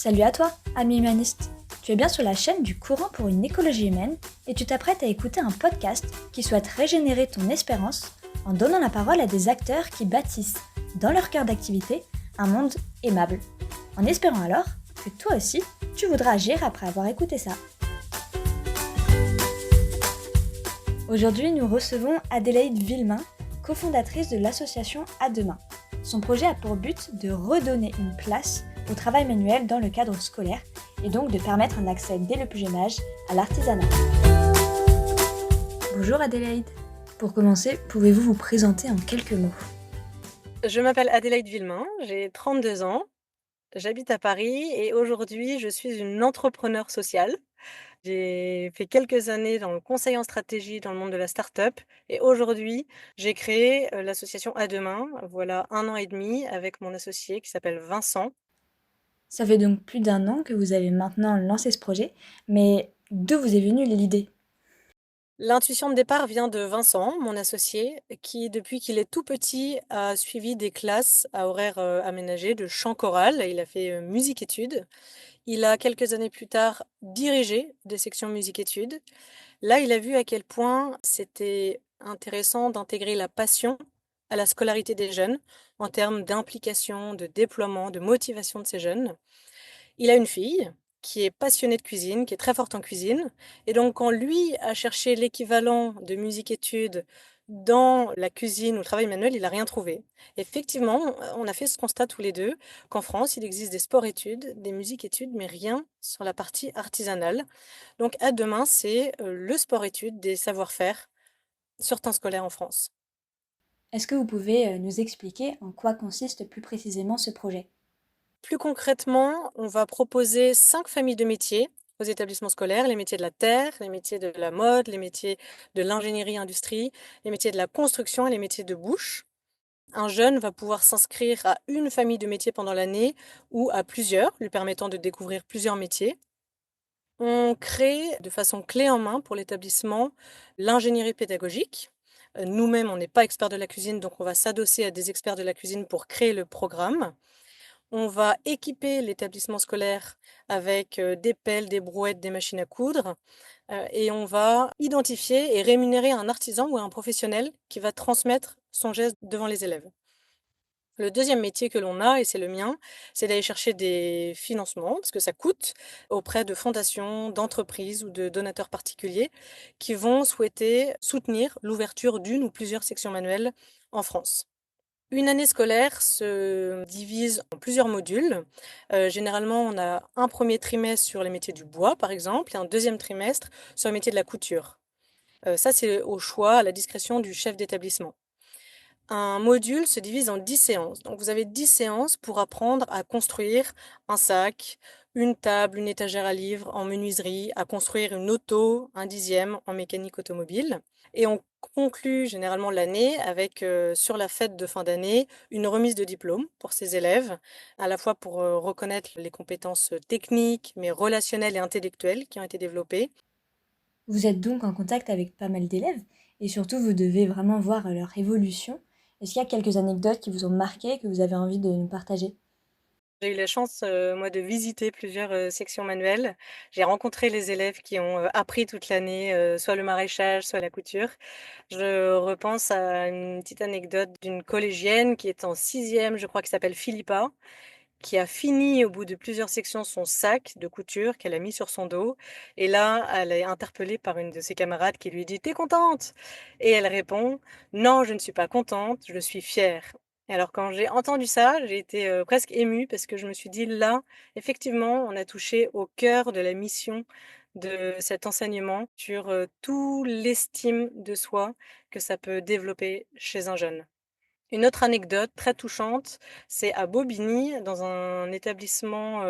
Salut à toi, ami humaniste. Tu es bien sur la chaîne du Courant pour une écologie humaine et tu t'apprêtes à écouter un podcast qui souhaite régénérer ton espérance en donnant la parole à des acteurs qui bâtissent, dans leur cœur d'activité, un monde aimable. En espérant alors que toi aussi, tu voudras agir après avoir écouté ça. Aujourd'hui, nous recevons Adélaïde Villemain, cofondatrice de l'association À Demain. Son projet a pour but de redonner une place au travail manuel dans le cadre scolaire et donc de permettre un accès dès le plus jeune âge à l'artisanat. Bonjour Adélaïde. Pour commencer, pouvez-vous vous présenter en quelques mots? Je m'appelle Adélaïde Villemain, j'ai 32 ans, j'habite à Paris et aujourd'hui je suis une entrepreneure sociale. J'ai fait quelques années dans le conseil en stratégie dans le monde de la start-up et aujourd'hui j'ai créé l'association À Demain, voilà 1 an et demi avec mon associé qui s'appelle Vincent. Ça fait donc plus d'un an que vous avez maintenant lancé ce projet, mais d'où vous est venue l'idée? L'intuition de départ vient de Vincent, mon associé, qui depuis qu'il est tout petit a suivi des classes à horaires aménagés de chant choral. Il a fait musique-études. Il a, quelques années plus tard, dirigé des sections musique-études. Là, il a vu à quel point c'était intéressant d'intégrer la passion à la scolarité des jeunes, en termes d'implication, de déploiement, de motivation de ces jeunes. Il a une fille qui est passionnée de cuisine, qui est très forte en cuisine, et donc quand lui a cherché l'équivalent de musique-études dans la cuisine ou le travail manuel, il a rien trouvé. Effectivement, on a fait ce constat tous les 2 qu'en France, il existe des sports-études, des musiques-études, mais rien sur la partie artisanale. Donc à demain, c'est, le sport-études des savoir-faire sur temps scolaire en France. Est-ce que vous pouvez nous expliquer en quoi consiste plus précisément ce projet? Plus concrètement, on va proposer 5 familles de métiers aux établissements scolaires, les métiers de la terre, les métiers de la mode, les métiers de l'ingénierie-industrie, les métiers de la construction et les métiers de bouche. Un jeune va pouvoir s'inscrire à une famille de métiers pendant l'année ou à plusieurs, lui permettant de découvrir plusieurs métiers. On crée de façon clé en main pour l'établissement l'ingénierie pédagogique. Nous-mêmes, on n'est pas experts de la cuisine, donc on va s'adosser à des experts de la cuisine pour créer le programme. On va équiper l'établissement scolaire avec, des pelles, des brouettes, des machines à coudre, et on va identifier et rémunérer un artisan ou un professionnel qui va transmettre son geste devant les élèves. Le deuxième métier que l'on a, et c'est le mien, c'est d'aller chercher des financements, parce que ça coûte, auprès de fondations, d'entreprises ou de donateurs particuliers qui vont souhaiter soutenir l'ouverture d'une ou plusieurs sections manuelles en France. Une année scolaire se divise en plusieurs modules. Généralement, on a un premier trimestre sur les métiers du bois, par exemple, et un deuxième trimestre sur les métiers de la couture. Ça, c'est au choix, à la discrétion du chef d'établissement. Un module se divise en 10 séances. Donc vous avez 10 séances pour apprendre à construire un sac, une table, une étagère à livres en menuiserie, à construire une auto, un dixième en mécanique automobile. Et on conclut généralement l'année avec, sur la fête de fin d'année, une remise de diplôme pour ces élèves, à la fois pour, reconnaître les compétences, techniques, mais relationnelles et intellectuelles qui ont été développées. Vous êtes donc en contact avec pas mal d'élèves et surtout vous devez vraiment voir leur évolution. Est-ce qu'il y a quelques anecdotes qui vous ont marqué, que vous avez envie de nous partager? J'ai eu la chance, moi, de visiter plusieurs, sections manuelles. J'ai rencontré les élèves qui ont, appris toute l'année, soit le maraîchage, soit la couture. Je repense à une petite anecdote d'une collégienne qui est en sixième, je crois, qui s'appelle Philippa, qui a fini au bout de plusieurs sections son sac de couture qu'elle a mis sur son dos et là, elle est interpellée par une de ses camarades qui lui dit: «Tu es contente?» Et elle répond: «Non, je ne suis pas contente, je suis fière». Et alors quand j'ai entendu ça, j'ai été, presque émue parce que je me suis dit: «Là, effectivement, on a touché au cœur de la mission de cet enseignement sur, tout l'estime de soi que ça peut développer chez un jeune». Une autre anecdote très touchante, c'est à Bobigny, dans un établissement,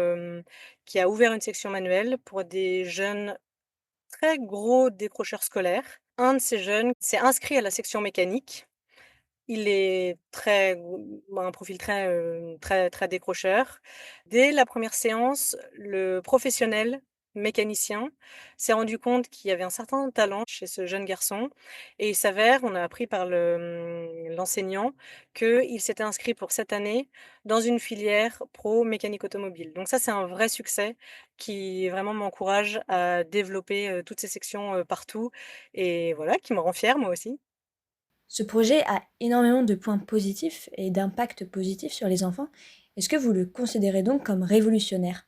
qui a ouvert une section manuelle pour des jeunes très gros décrocheurs scolaires. Un de ces jeunes s'est inscrit à la section mécanique. Il est très un profil très, très très décrocheur. Dès la première séance, le professionnel mécanicien, s'est rendu compte qu'il y avait un certain talent chez ce jeune garçon et il s'avère, on a appris par l'enseignant qu'il s'était inscrit pour cette année dans une filière pro mécanique automobile. Donc ça, c'est un vrai succès qui vraiment m'encourage à développer, toutes ces sections, partout et voilà, qui me rend fière moi aussi. Ce projet a énormément de points positifs et d'impact positif sur les enfants. Est-ce que vous le considérez donc comme révolutionnaire?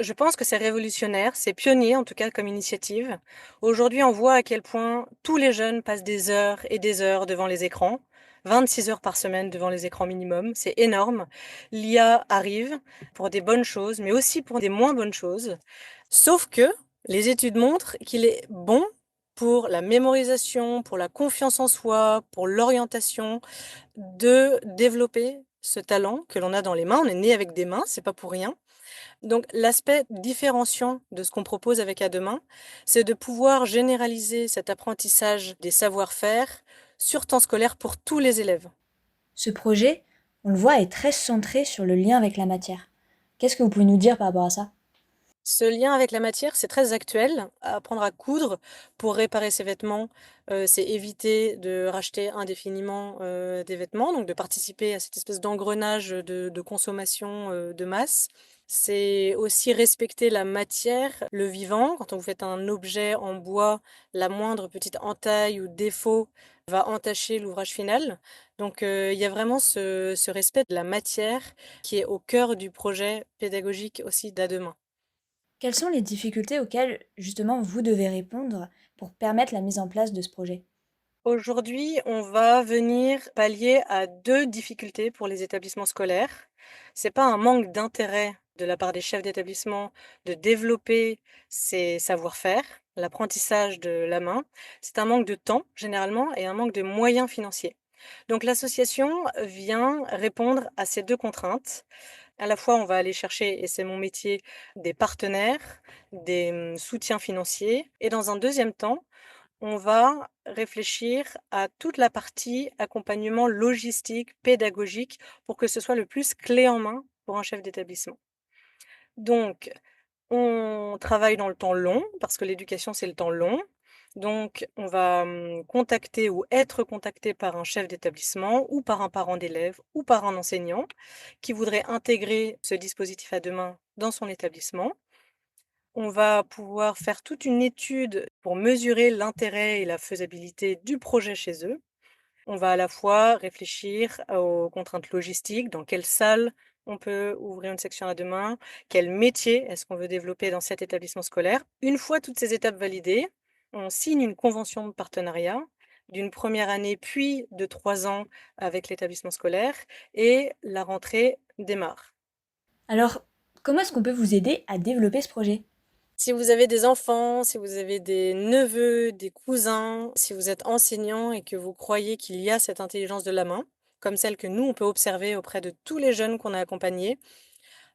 Je pense que c'est révolutionnaire, c'est pionnier en tout cas comme initiative. Aujourd'hui, on voit à quel point tous les jeunes passent des heures et des heures devant les écrans, 26 heures par semaine devant les écrans minimum, c'est énorme. L'IA arrive pour des bonnes choses, mais aussi pour des moins bonnes choses. Sauf que les études montrent qu'il est bon pour la mémorisation, pour la confiance en soi, pour l'orientation, de développer ce talent que l'on a dans les mains. On est né avec des mains, c'est pas pour rien. Donc l'aspect différenciant de ce qu'on propose avec À demain, c'est de pouvoir généraliser cet apprentissage des savoir-faire sur temps scolaire pour tous les élèves. Ce projet, on le voit, est très centré sur le lien avec la matière. Qu'est-ce que vous pouvez nous dire par rapport à ça? Ce lien avec la matière, c'est très actuel. Apprendre à coudre pour réparer ses vêtements, c'est éviter de racheter indéfiniment, des vêtements, donc de participer à cette espèce d'engrenage de consommation, de masse. C'est aussi respecter la matière, le vivant. Quand on vous faites un objet en bois, la moindre petite entaille ou défaut va entacher l'ouvrage final. Donc, il y a vraiment ce respect de la matière qui est au cœur du projet pédagogique aussi d'À demain. Quelles sont les difficultés auxquelles, justement, vous devez répondre pour permettre la mise en place de ce projet? Aujourd'hui, on va venir pallier à 2 difficultés pour les établissements scolaires. C'est pas un manque d'intérêt de la part des chefs d'établissement de développer ces savoir-faire, l'apprentissage de la main. C'est un manque de temps, généralement, et un manque de moyens financiers. Donc l'association vient répondre à ces 2 contraintes. À la fois, on va aller chercher, et c'est mon métier, des partenaires, des, soutiens financiers et dans un deuxième temps, on va réfléchir à toute la partie accompagnement logistique, pédagogique, pour que ce soit le plus clé en main pour un chef d'établissement. Donc, on travaille dans le temps long, parce que l'éducation, c'est le temps long. Donc, on va contacter ou être contacté par un chef d'établissement ou par un parent d'élève ou par un enseignant qui voudrait intégrer ce dispositif à 2 mains dans son établissement. On va pouvoir faire toute une étude pour mesurer l'intérêt et la faisabilité du projet chez eux. On va à la fois réfléchir aux contraintes logistiques, dans quelle salle on peut ouvrir une section à 2 mains, quel métier est-ce qu'on veut développer dans cet établissement scolaire. Une fois toutes ces étapes validées, on signe une convention de partenariat d'une première année, puis de 3 ans avec l'établissement scolaire et la rentrée démarre. Alors, comment est-ce qu'on peut vous aider à développer ce projet? Si vous avez des enfants, si vous avez des neveux, des cousins, si vous êtes enseignant et que vous croyez qu'il y a cette intelligence de la main, comme celle que nous, on peut observer auprès de tous les jeunes qu'on a accompagnés,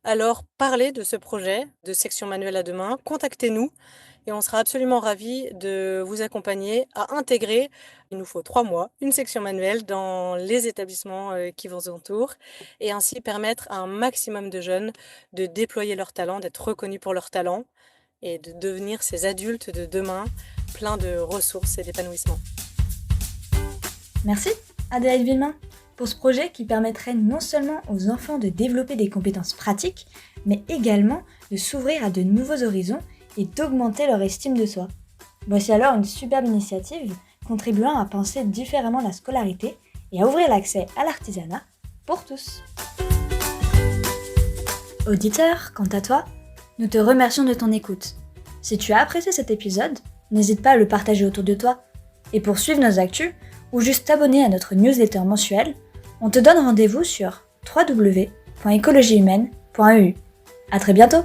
alors parlez de ce projet de section manuelle à 2 mains, contactez-nous et on sera absolument ravis de vous accompagner à intégrer, il nous faut 3 mois, une section manuelle dans les établissements, qui vous entourent et ainsi permettre à un maximum de jeunes de déployer leur talent, d'être reconnus pour leur talent et de devenir ces adultes de demain, pleins de ressources et d'épanouissement. Merci, Adélaïde Villemain, pour ce projet qui permettrait non seulement aux enfants de développer des compétences pratiques, mais également de s'ouvrir à de nouveaux horizons et d'augmenter leur estime de soi. Voici alors une superbe initiative contribuant à penser différemment la scolarité et à ouvrir l'accès à l'artisanat pour tous. Auditeur, quant à toi, nous te remercions de ton écoute. Si tu as apprécié cet épisode, n'hésite pas à le partager autour de toi. Et pour suivre nos actus, ou juste t'abonner à notre newsletter mensuelle, on te donne rendez-vous sur www.ecologihumaine.eu. À très bientôt!